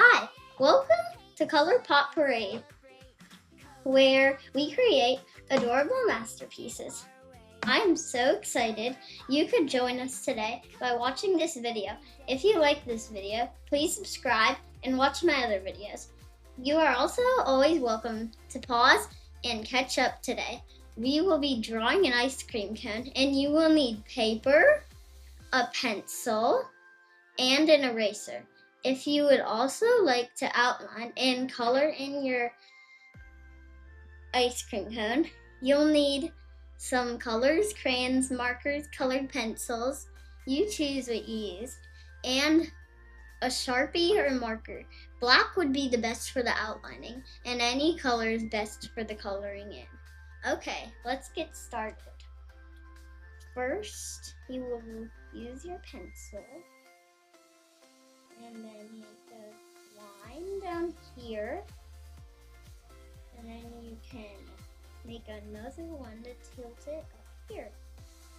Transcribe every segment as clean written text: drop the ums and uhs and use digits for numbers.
Hi, welcome to Color Pop Parade, where we create adorable masterpieces. I'm so excited you could join us today by watching this video. If you like this video, please subscribe and watch my other videos. You are also always welcome to pause and catch up today. We will be drawing an ice cream cone, and you will need paper, a pencil, and an eraser. If you would also like to outline and color in your ice cream cone, you'll need some colors, crayons, markers, colored pencils. You choose what you use, and a Sharpie or marker. Black would be the best for the outlining, and any color is best for the coloring in. Okay, let's get started. First, you will use your pencil, and then make a line down here, and then you can make another one to tilt it up here.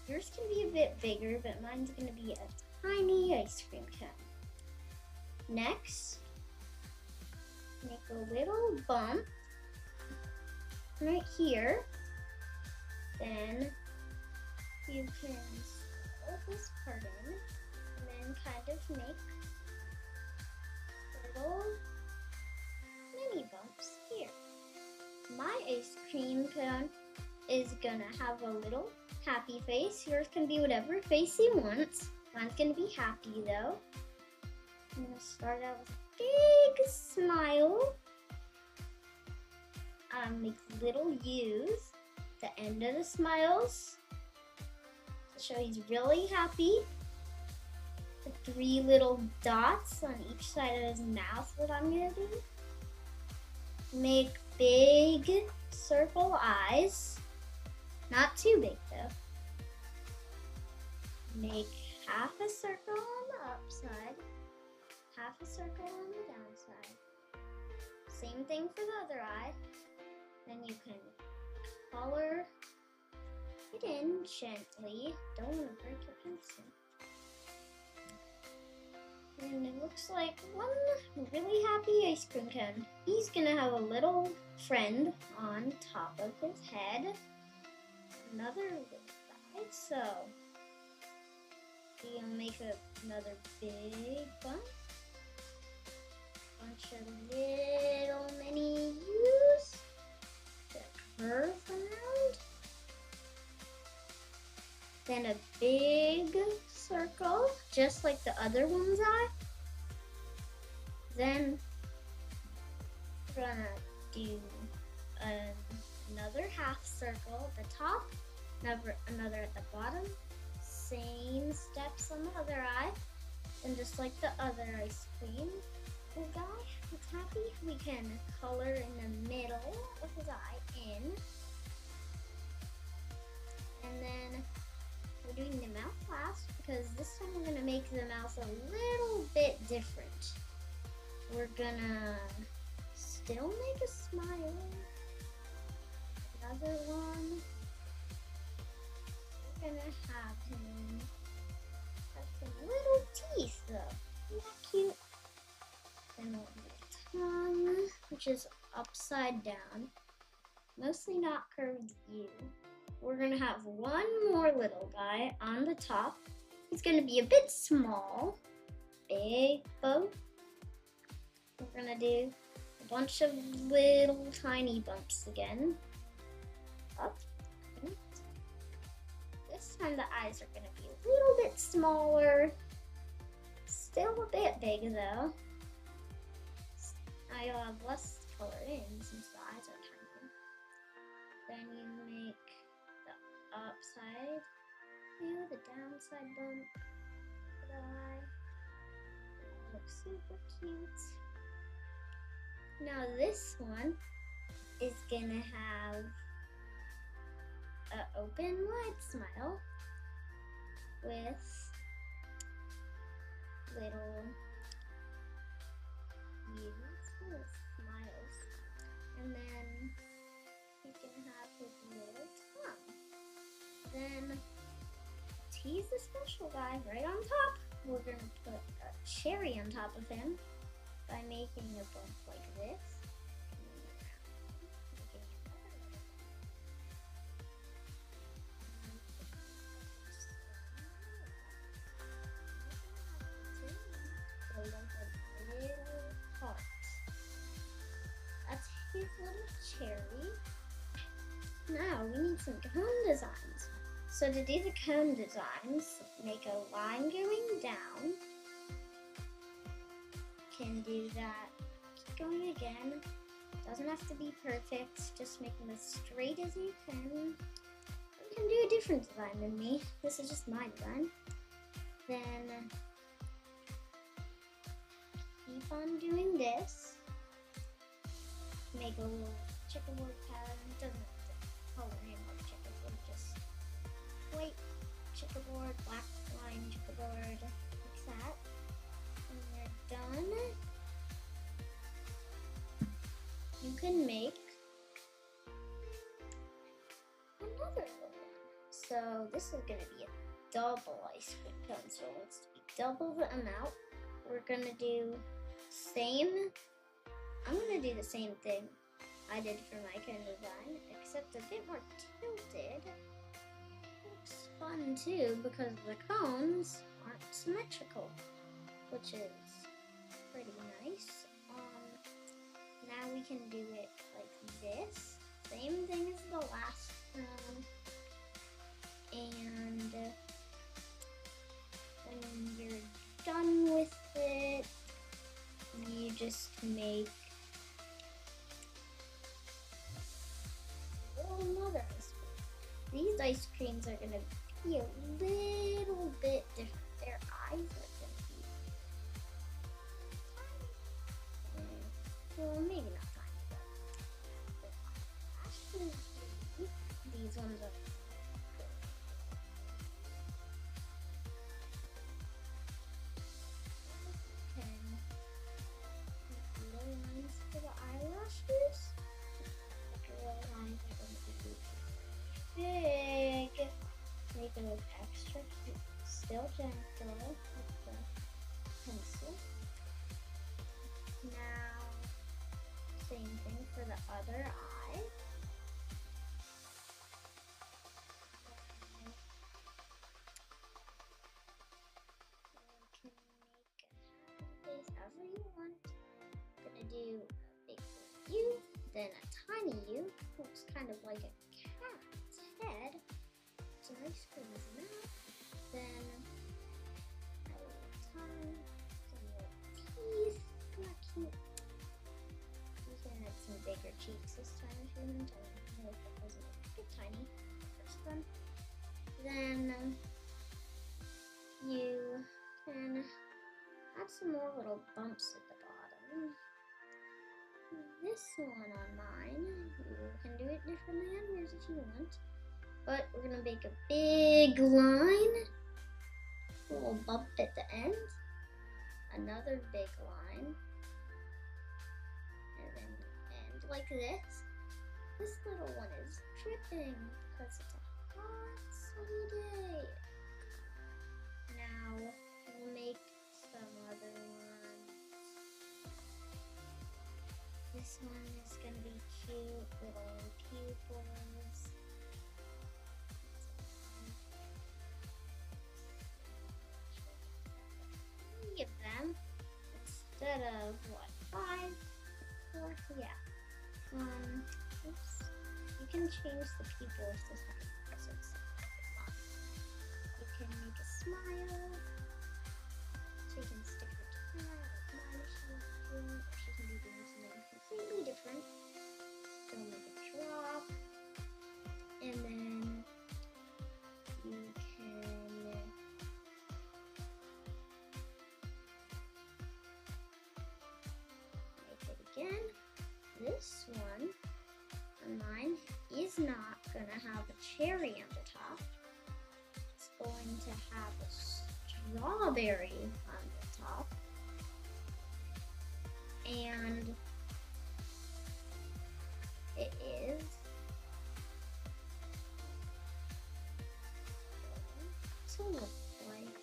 Yours can be a bit bigger, but mine's going to be a tiny ice cream cone. Next, make a little bump right here. Then you can fold this part in, and then kind of make little mini bumps here. My ice cream cone is gonna have a little happy face. Yours can be whatever face you want. Mine's gonna be happy though. I'm gonna start out with a big smile. Make little U's at the end of the smiles to show he's really happy. The 3 little dots on each side of his mouth, what I'm gonna do. Make big circle eyes. Not too big though. Make half a circle on the upside, half a circle on the downside. Same thing for the other eye. Then you can color it in gently. Don't want to break your pencil. And it looks like one really happy ice cream cone. He's gonna have a little friend on top of his head. Another little guy. So you'll make another big bump. Bunch of little mini U's that curve around. Then a big circle, just like the other one's eye. Then we're gonna do another half circle at the top, another at the bottom. Same steps on the other eye. And just like the other ice cream guy that's happy, we can color in the middle of his eye in. And then we're doing the mouth last because this time we're gonna make the mouth a little bit different. We're gonna still make a smile. Another one. We're gonna have him have some little teeth though. Isn't that cute? Then we'll do a tongue, which is upside down. Mostly not curved U. We're gonna have one more little guy on the top. He's gonna be a bit small. Big bow. We're gonna do a bunch of little tiny bumps again. Up. This time the eyes are gonna be a little bit smaller. Still a bit big though. I'll have less color in since the eyes are tiny. Then you make the upside view, the downside bump for the eye. It looks super cute. Now this one is gonna have an open wide smile with little U's, little smiles, and then you can have his little tongue. Then he's the special guy right on top. We're gonna put a cherry on top of him. by making a bump like this. Little heart. That's his little cherry. Now we need some cone designs. So to do the cone designs, make a line going down. Can do that. Keep going again. Doesn't have to be perfect. Just make them as straight as you can. You can do a different design than me. This is just my design. Then keep on doing this. Make a little checkerboard pattern. It doesn't have to color in like checkerboard, just white checkerboard, black line checkerboard, like that. When you're done, you can make another one. So this is going to be a double ice cream cone. So let's double the amount. We're going to do I'm going to do the same thing I did for my cone design, except a bit more tilted. Looks fun too because the cones aren't symmetrical, which is pretty nice. Now we can do it like this. Same thing as the last one. And when you're done with it, you just make another ice cream. These ice creams are going to be a little bit different. Their eyes are going to be tiny. Well, maybe not tiny, but actually these ones are for the eyelashes. The lines are going to be big. Make it look extra cute. Still gentle with the pencil. Now, same thing for the other eye. You can make a however you want. I'm gonna do a big U, then a tiny U. Looks kind of like a cat's head. Some ice cream is mouth. Then a little tongue, some little teeth. Not cute. You can add some bigger cheeks this time if you want. I don't know if that wasn't a bit tiny. First one. Then you can add some more little bumps at the bottom. This one on mine, you can do it differently on yours if you want. But we're going to make a big line, a little bump at the end, another big line, and then end like this. This little one is dripping because it's a hot, sunny day. Now we'll make some other ones. This one is going to be cute, little pupils. Give them, instead of what, 5, 4, yeah. Oops. You can change the pupils to something so it's fun. You can make a smile. So you can stick her tongue out like mine she's doing, or she can be doing something completely different. So make a drop, and then you can make it again. This one on mine is not gonna have a cherry on the top. It's going to have a strawberry on the top. And it is to look like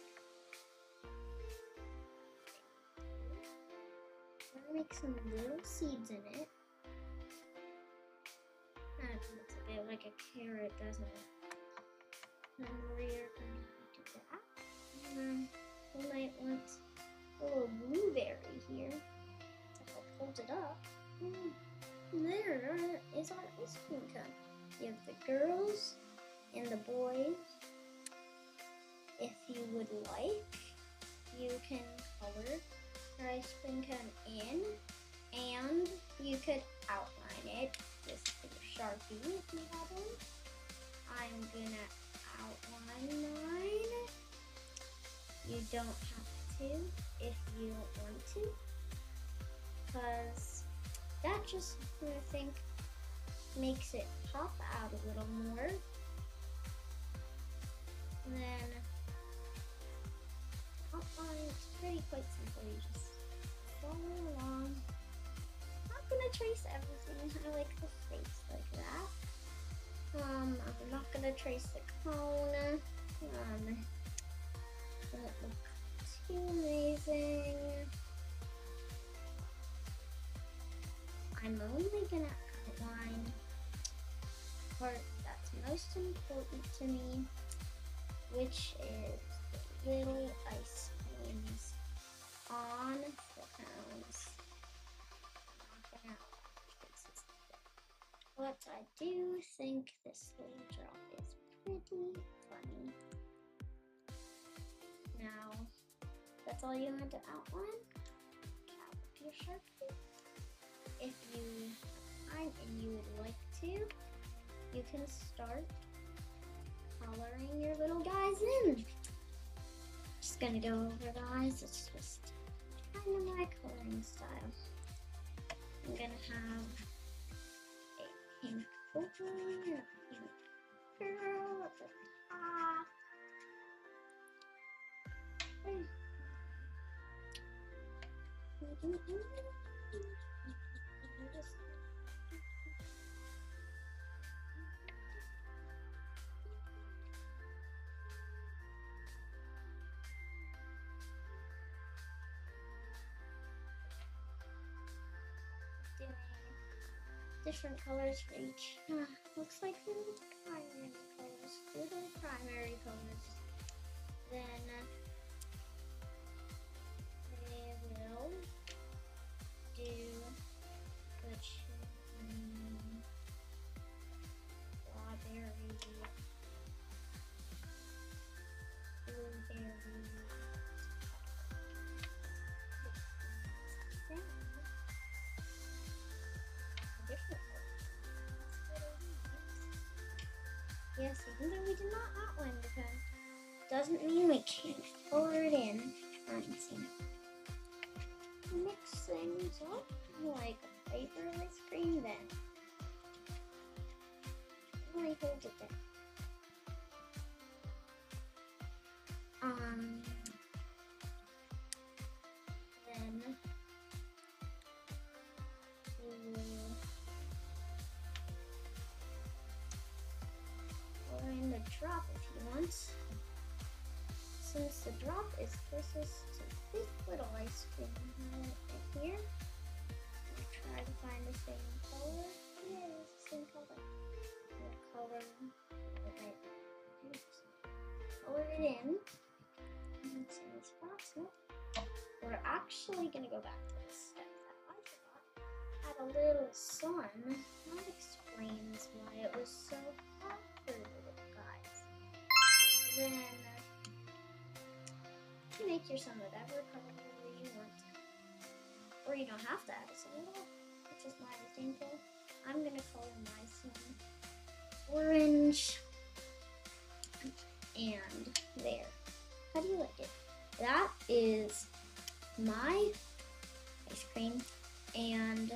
gonna make some little seeds in it. That looks a bit like a carrot, doesn't it? And we're gonna do that. And we might want a little blueberry here to help hold it up. And there is our ice cream cone. You have the girls and the boys. If you would like, you can color your ice cream cone in, and you could outline it with your Sharpie if you have one. I'm gonna outline mine. You don't have to if you don't want to, because that just, I think, makes it pop out a little more. And then outline, it's pretty quite simple. You just follow along. I'm not gonna trace everything. I like the face like that. I'm not gonna trace the cone. Doesn't look too amazing. I'm only gonna outline the part that's most important to me, which is the little ice creams on the cones. But I do think this little drop is pretty funny. Now, that's all you had to outline. Cap your Sharpie. If you have time and you would like to, you can start coloring your little guys in. Just gonna go over guys, it's just kind of my coloring style. I'm gonna have a pink boy and a pink girl at the top. Doing different colors for each. Looks like little primary colors. Little primary colors. Then they will do the strawberry, blueberry. Yes, even though we did not outline the cone, doesn't mean we can't color it in. Mix things up like a paper ice cream, then really hold it down. Then you will color in the drop if you want. Since the drop is closest to this little ice cream right here, I'll try to find the same color. Yeah, it's the same color. We'll color it in. It's in the spots. Nope. We're actually going to go back to the step that I forgot. Add a little sun. That explains why it was so hot for the little guys. Then you make your sun whatever color you want. Or you don't have to add a sun at all. It's just my example. I'm going to color my sun orange. And there. How do you like it? That is my ice cream. And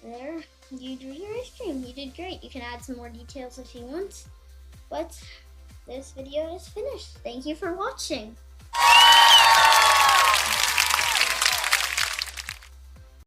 there you drew your ice cream. You did great. You can add some more details if you want. But this video is finished. Thank you for watching.